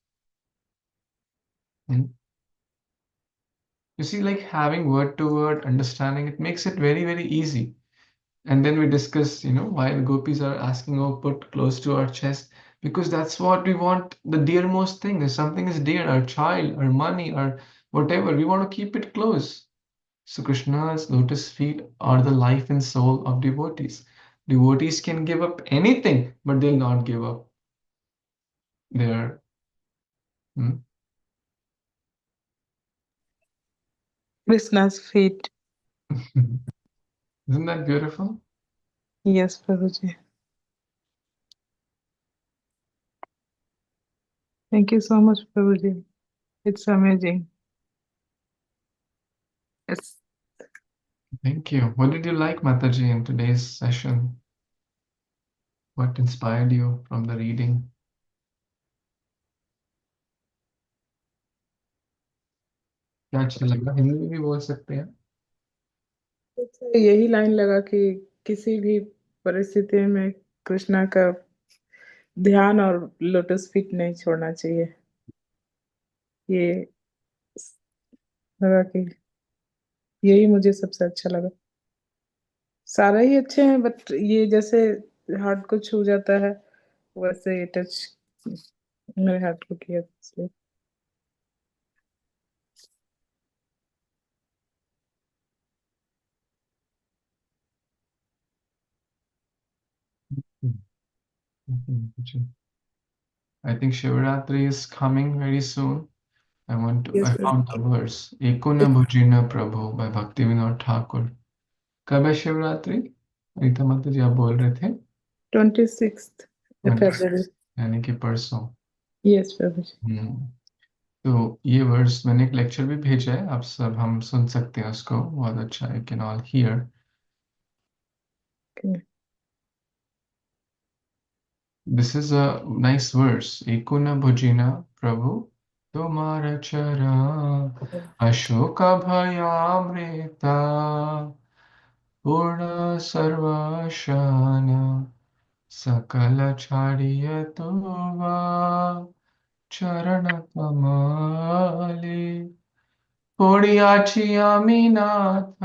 You see, like having word to word understanding, it makes it very, very easy. And then we discuss, why the gopis are asking, oh, put close to our chest, because that's what we want, the dearmost thing. If something is dear, our child, our money, or whatever, we want to keep it close. So Krishna's lotus feet are the life and soul of devotees. Devotees can give up anything, but they'll not give up their. Krishna's feet. Isn't that beautiful? Yes, Prabhuji. Thank you so much, Prabhuji. It's amazing. Yes. Thank you. What did you like, Mataji, in today's session? What inspired you from the reading? क्या अच्छा लगा? हिंदी में भी बोल सकते हैं. यही line लगा कि किसी भी परिस्थिति में कृष्णा का ध्यान और लोटस फीट नहीं छोड़ना चाहिए. ये लगा कि यही मुझे सबसे अच्छा लगा. सारा ही अच्छे हैं, बट ये जैसे हार्ट को छू जाता है वैसे ये टच मेरे हार्ट को किया, इसलिए. I think Shivratri is coming very soon. I Yes, found the verse. Ekuna Bhujina Prabhu by Bhakti Vinod Thakur. कब है शिवरात्रि? रीता माता जी आप बोल रहे थे 26th February. यानी कि परसों. Yes, Prabhu. तो ये वर्स मैंने एक लेक्चर भी भेजा है, आप सब हम सुन सकते हैं उसको. बहुत अच्छा है. Can all here. Okay. This is a nice verse. Ekuna Bhujina Prabhu तुम्हारा चरण अशोक भयामृता पूर्ण सर्वशान सकल छाड़िय तुवा चरण कमले पड़ियाछि आमि नाथ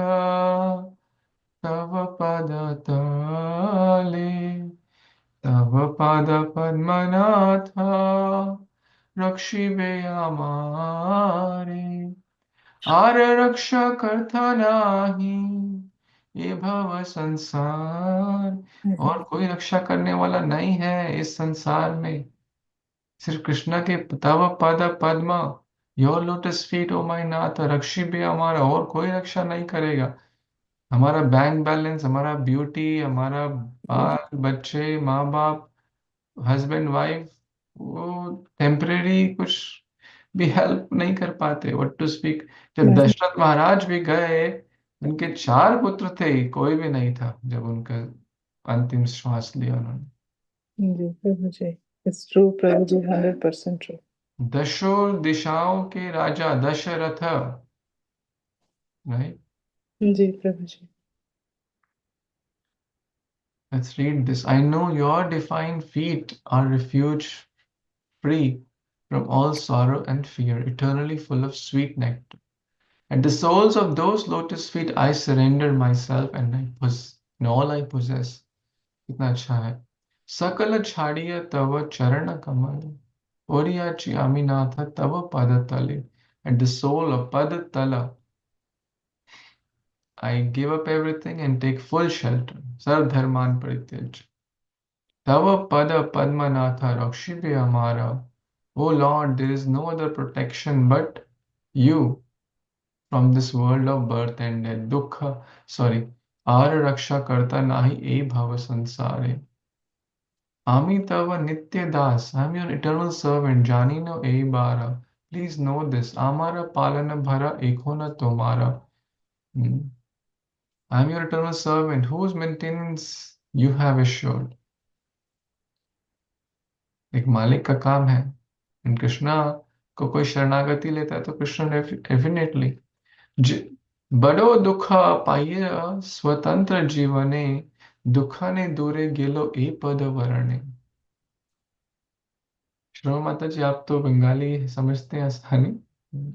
तव पद तले तव पद पद्मनाथ रक्षिबे हमारे. आर रक्षा करता नहीं ये भव संसार. और कोई रक्षा करने वाला नहीं है इस संसार में. सिर्फ कृष्णा के तव पद पद्म your lotus feet O my नाथ, रक्षी भी हमारा, और कोई रक्षा नहीं करेगा। हमारा बैंक बैलेंस, हमारा ब्यूटी, हमारा बाल बच्चे, माँ बाप, हस्बैंड वाइफ, वो टेम्परेरी कुछ भी हेल्प नहीं कर पाते। व्हाट टू स्पीक, जब नहीं। दशरथ महाराज भी गए, उनके 4 पुत्र थे, कोई भी नहीं था जब उनका अंतिम श्वास लिया उन्होंने। जी प्रभु जी, इट्स ट्रू प्रभु जी, 100% ट्रू। दशों दिशाओं के राजा दशरथ, राइट। जी प्रभु जी। Let's read this. I know your defined feet are refuge free from all sorrow and fear, eternally full of sweet nectar. At the soles of those lotus feet I surrender myself and and all I possess. कितना अच्छा है। सकल छाड़िय तव चरण कमल, ओरियाची आमीनाथ तव पद तले. At the sole of pad tala, I give up everything and take full shelter. Sarv dharman parityaj. Tava pada padmanatha rakshibhe amara. O Lord, there is no other protection but you from this world of birth and death. Dukha, sorry. Ar raksha karta nahi e bhava sansare. Ami tava nitya das. I am your eternal servant. Jani no e bara. Please know this. Amara palana bhara ekhona tomara. I am your eternal servant whose maintenance you have assured. एक मालिक का काम है। And Krishna को कोई शरणागति लेता है तो कृष्ण डेफिनेटली बड़ो दुख पाइय स्वतंत्र जीवने, दुखाने दूरे गेलो ए पद वर्णे। श्रो माता जी, आप तो बंगाली समझते हैं आसानी।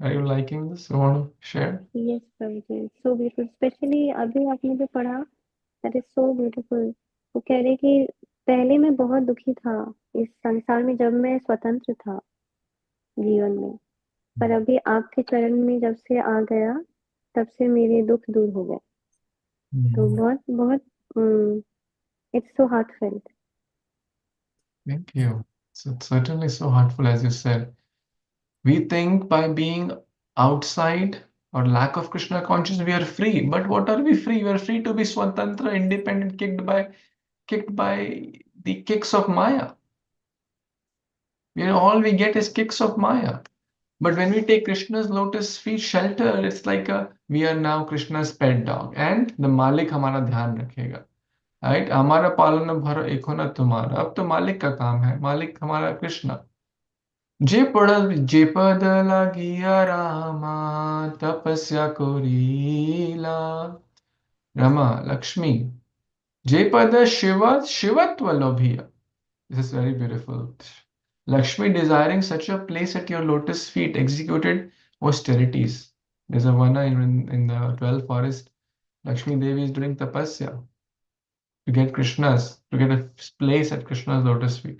Are you liking this? You want to share? Yes Prabhuji, so beautiful, specially अभी आपने जो पढ़ा, दैट इज सो ब्यूटीफुल। वो कह रहे कि पहले मैं बहुत दुखी था इस संसार में, जब मैं स्वतंत्र था जीवन में, पर अभी आपके चरण में जब से आ गया, तब से मेरे दुख दूर हो गए। तो बहुत बहुत it's so heartfelt. Thank you. So it's certainly so heartful, as you said. We think by being outside or lack of Krishna consciousness, we are free. But what are we free? We are free to be swatantra, independent, kicked by the kicks of Maya. All we get is kicks of Maya. But when we take Krishna's lotus feet shelter, it's like we are now Krishna's pet dog, and the Malik हमारा ध्यान रखेगा, right? हमारा पालन भरो एको न तुम्हारा। अब तो मालिक का काम है, मालिक हमारा कृष्णा। जे पद लागिया रामा, तपस्या कोरीला। रमा लक्ष्मी, जे पद शिवत्व लोभिया। This is very beautiful. Lakshmi, desiring such a place at your lotus feet, executed austerities. There's a Vana in the 12th forest. Lakshmi Devi is doing tapasya to get a place at Krishna's lotus feet.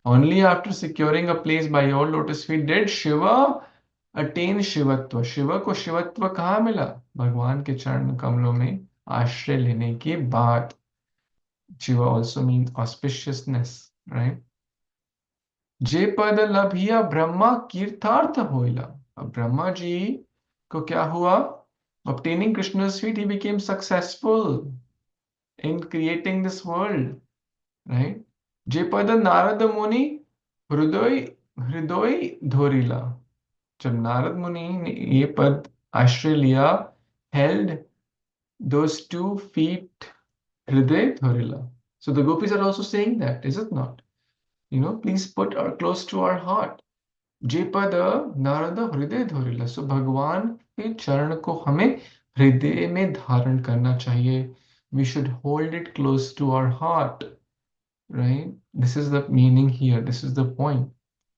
Only after securing a place by your lotus feet did Shiva attain Shivatva. Shiva को शिवत्व कहाँ मिला? भगवान के चरण कमलों में आश्रय लेने के बाद। Shiva also means auspiciousness, right? जे पद लभिया ब्रह्मा कीर्तार्थ होइला। अब ब्रह्मा जी को क्या हुआ? Obtaining Krishna's feet, he became successful in creating this world, right? जे पद नारद मुनि हृदय हृदय धोरिला। जब नारद मुनि ने ये पद आश्रय लिया, held those 2 feet hृदय धोरिला. So the gopis are also saying that, is it not? Please put our close to our heart. जे पद नारद हृदय धोरिला। सो भगवान के चरण को हमें हृदय में धारण करना चाहिए। We should hold it close to our heart, right? This is the meaning here. This is the point.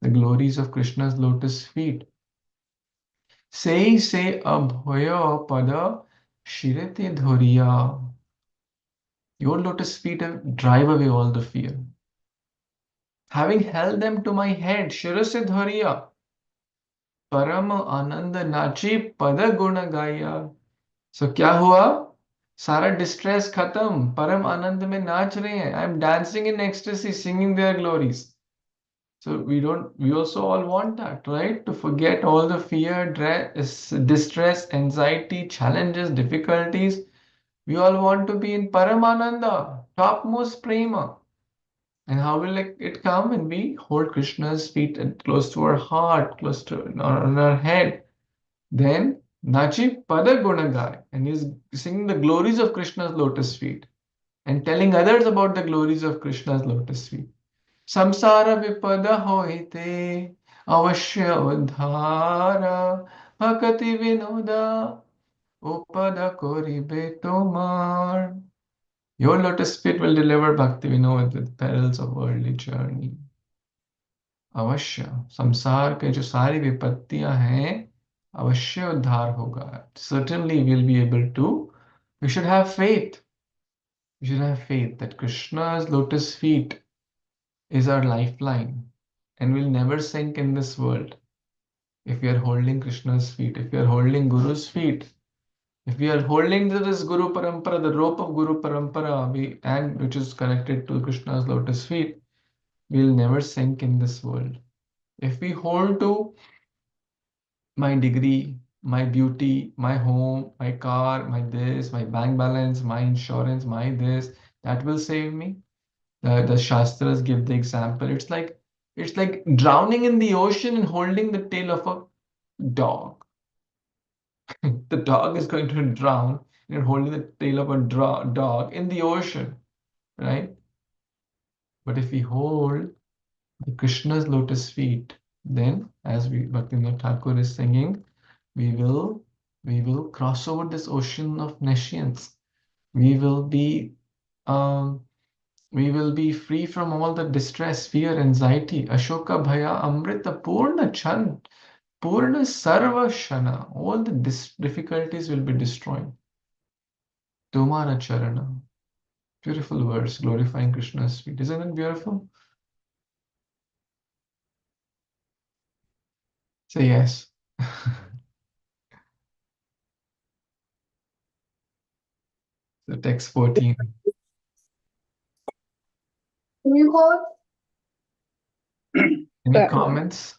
The glories of Krishna's lotus feet. Se abhoya pada shirete dhoriya. Your lotus feet drive away all the fear. Having held them to my head, shirase dhoriya. परम आनंद नाची पद गुण गाया। सो क्या हुआ? सारा distress खत्म, परम आनंद में नाच रहे हैं। I am dancing in ecstasy, singing their glories. So we also all want that, right? To forget all the fear, distress, anxiety, challenges, difficulties. We all want to be in Paramananda, topmost prema. And how will it come? When we hold Krishna's feet close to our heart, close to on our head. Then Nachi Pada Gunagai, and he's singing the glories of Krishna's lotus feet and telling others about the glories of Krishna's lotus feet. Samsara vipada hoite avashya udhara bhakati vinoda upada koribe tomar. Your lotus feet will deliver bhakti vinod with perils of worldly journey. अवश्य संसार के जो सारी विपत्तियां हैं अवश्य उद्धार होगा. Certainly we'll be able to. We should have faith. We should have faith that Krishna's lotus feet is our lifeline and will never sink in this world. If we are holding Krishna's feet, if we are holding Guru's feet, if we are holding this Guru Parampara, the rope of Guru Parampara, and which is connected to Krishna's lotus feet, we will never sink in this world. If we hold to my degree, my beauty, my home, my car, my this, my bank balance, my insurance, my this, that will save me. The Shastras give the example. It's like drowning in the ocean and holding the tail of a dog. The dog is going to drown and you're holding the tail of a dog in the ocean, right? But if we hold the Krishna's lotus feet, then as Bhaktivinoda Thakur is singing, we will cross over this ocean of nescience. We will be free from all the distress, fear, anxiety. Ashoka bhaya amrita purna chan, purna sarva shana. All the difficulties will be destroyed. Tomara charana. Beautiful words glorifying Krishna's feet. Isn't it beautiful? Say yes. So text 14. Any comments?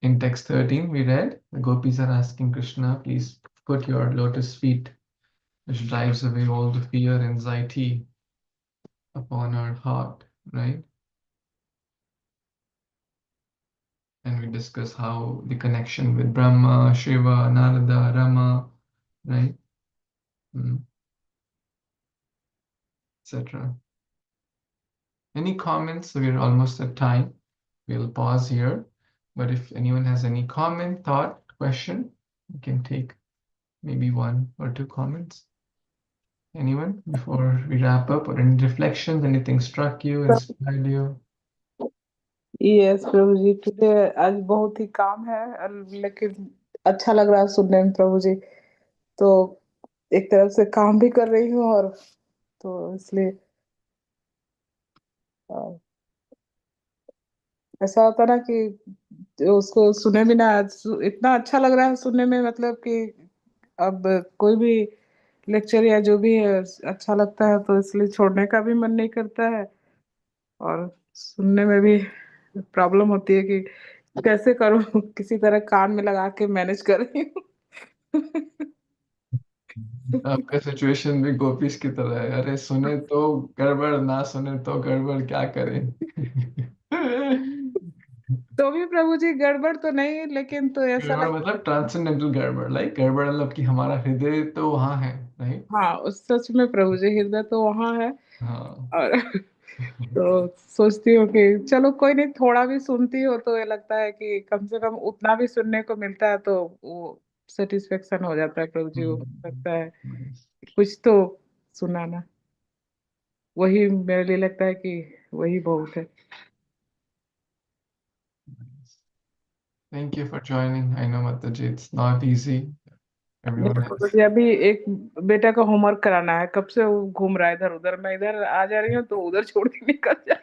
In text 13, we read, the Gopis are asking Krishna, please put your lotus feet, which drives away all the fear, anxiety upon our heart, right? And we discuss how the connection with Brahma, Shiva, Narada, Rama, right? Etc. Any comments? We're almost at time. We'll pause here. But if anyone has any comment, thought, question, you can take maybe 1 or 2 comments. Anyone before we wrap up, or any reflections, anything struck you, inspired you? Yes Prabhu ji, today आज बहुत ही काम है लेकिन अच्छा लग रहा है सुनने में प्रभु जी. तो एक तरफ से काम भी कर रही हूँ और तो इसलिए ऐसा होता ना कि उसको सुने बिना इतना अच्छा लग रहा है सुनने में, मतलब कि अब कोई भी लेक्चर या जो भी है अच्छा लगता है तो इसलिए छोड़ने का भी मन नहीं करता है. और सुनने में भी प्रॉब्लम होती है कि कैसे करूँ, किसी तरह कान में लगा के मैनेज कर रही हूँ. आपका सिचुएशन भी गोपीश की तरह है. अरे सुने तो गड़बड़, ना सुने तो गड़बड़, क्या करें? तो भी प्रभु जी गड़बड़ तो नहीं, लेकिन तो ऐसा गड़बड़ मतलब ट्रांसेंडेंटल गड़बड़, लाइक गड़बड़ मतलब कि हमारा हृदय तो वहां है, राइट? हाँ, उस सच में प्रभु जी हृदय तो वहाँ है. हाँ. और तो सोचती हूँ कि चलो कोई नहीं, थोड़ा भी सुनती हो तो ये लगता है कि कम से कम उतना भी सुनने को मिलता है तो वो सेटिस्फेक्शन हो जाता है प्रभु जी. वो लगता है Nice. कुछ तो सुनाना, वही मेरे लिए लगता है कि वही बहुत है. Nice. Thank you for joining. I know Mataji, it's not easy. Everyone Prabhu has. जी अभी एक बेटा का होमवर्क कराना है, कब से वो घूम रहा है इधर उधर. मैं इधर आ जा रही हूँ तो उधर छोड़ के निकल जा.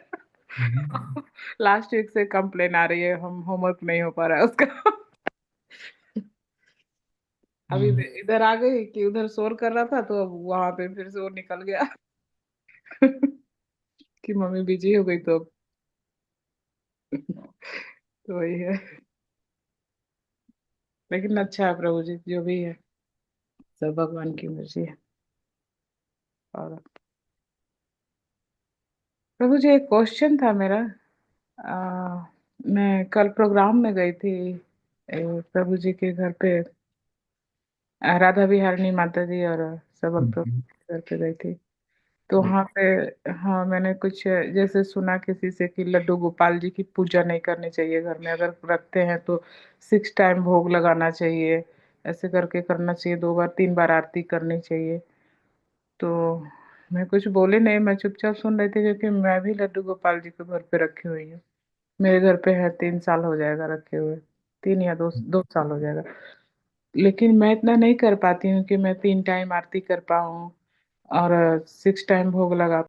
लास्ट वीक से कंप्लेन आ रही है, हम होमवर्क नहीं हो पा रहा है उसका. अभी इधर आ गई कि उधर शोर कर रहा था तो अब वहां पे फिर से वो निकल गया. कि मम्मी बिजी हो गई तो अब तो वही है। लेकिन अच्छा है प्रभु जी, जो भी है सब भगवान की मर्जी है। और प्रभु जी एक क्वेश्चन था मेरा। मैं कल प्रोग्राम में गई थी प्रभु जी के घर पे, राधा बिहारिणी माता जी और सबल प्रभु हम्म, के घर पे गई थी। तो वहाँ पे हाँ मैंने कुछ जैसे सुना किसी से कि लड्डू गोपाल जी की पूजा नहीं करनी चाहिए घर में, अगर रखते हैं तो 6 टाइम भोग लगाना चाहिए, ऐसे करके करना चाहिए, 2 बार 3 बार आरती करनी चाहिए। तो मैं कुछ बोले नहीं, मैं चुपचाप सुन रही थी, क्योंकि मैं भी लड्डू गोपाल जी को घर पे रखी हुई हूँ। मेरे घर पे है, 3 साल हो जाएगा रखे हुए, 3 या 2 साल हो जाएगा। लेकिन मैं इतना नहीं कर पाती हूँ कि मैं 3 टाइम आरती कर पाऊँ और 6 टाइम भोग लगा